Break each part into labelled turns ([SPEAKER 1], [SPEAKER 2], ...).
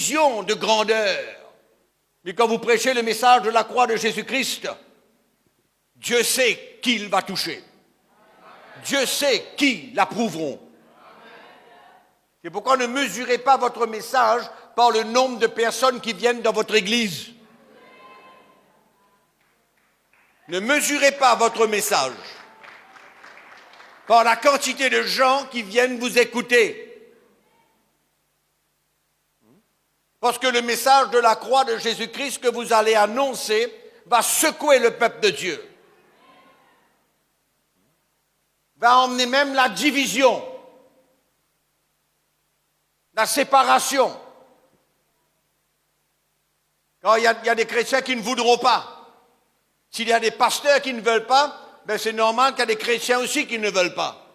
[SPEAKER 1] division de grandeur. Mais quand vous prêchez le message de la croix de Jésus-Christ, Dieu sait qui il va toucher. Dieu sait qui l'approuveront. C'est pourquoi ne mesurez pas votre message par le nombre de personnes qui viennent dans votre église. Ne mesurez pas votre message par la quantité de gens qui viennent vous écouter. Parce que le message de la croix de Jésus-Christ que vous allez annoncer va secouer le peuple de Dieu. Va emmener même la division, la séparation. Quand il y a des chrétiens qui ne voudront pas. S'il y a des pasteurs qui ne veulent pas, ben c'est normal qu'il y a des chrétiens aussi qui ne veulent pas.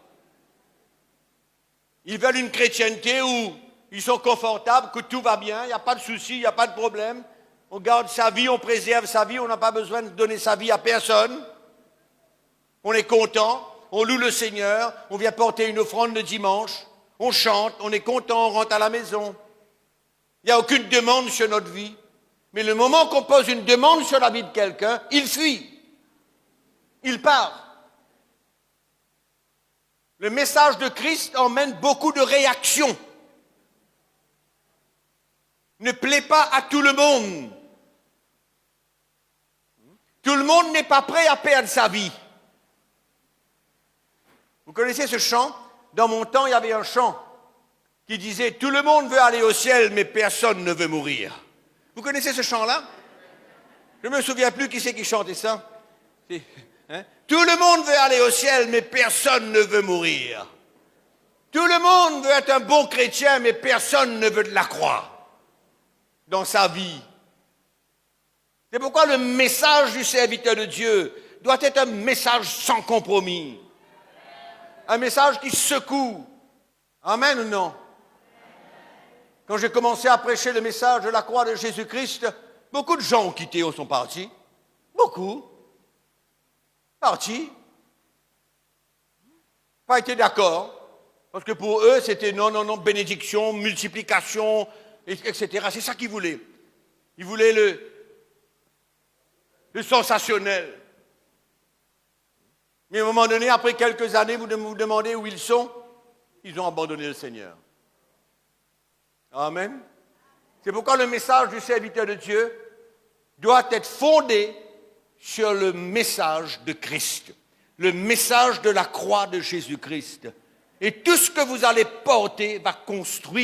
[SPEAKER 1] Ils veulent une chrétienté où ils sont confortables, que tout va bien, il n'y a pas de souci, il n'y a pas de problème. On garde sa vie, on préserve sa vie, on n'a pas besoin de donner sa vie à personne. On est content, on loue le Seigneur, on vient porter une offrande le dimanche, on chante, on est content, on rentre à la maison. Il n'y a aucune demande sur notre vie. Mais le moment qu'on pose une demande sur la vie de quelqu'un, il fuit. Il part. Le message de Christ emmène beaucoup de réactions. Ne plaît pas à tout le monde. Tout le monde n'est pas prêt à perdre sa vie. Vous connaissez ce chant? Dans mon temps, il y avait un chant qui disait « Tout le monde veut aller au ciel, mais personne ne veut mourir ». Vous connaissez ce chant-là? Je ne me souviens plus qui c'est qui chantait ça. Hein? Tout le monde veut aller au ciel, mais personne ne veut mourir. Tout le monde veut être un bon chrétien, mais personne ne veut de la croix dans sa vie. C'est pourquoi le message du serviteur de Dieu doit être un message sans compromis. Un message qui secoue. Amen ou non? Quand j'ai commencé à prêcher le message de la croix de Jésus-Christ, beaucoup de gens ont quitté ou sont partis. Beaucoup. Partis. Pas été d'accord. Parce que pour eux, c'était non, bénédiction, multiplication, etc. C'est ça qu'ils voulaient. Ils voulaient le sensationnel. Mais à un moment donné, après quelques années, vous vous demandez où ils sont. Ils ont abandonné le Seigneur. Amen. C'est pourquoi le message du serviteur de Dieu doit être fondé sur le message de Christ, le message de la croix de Jésus-Christ. Et tout ce que vous allez porter va construire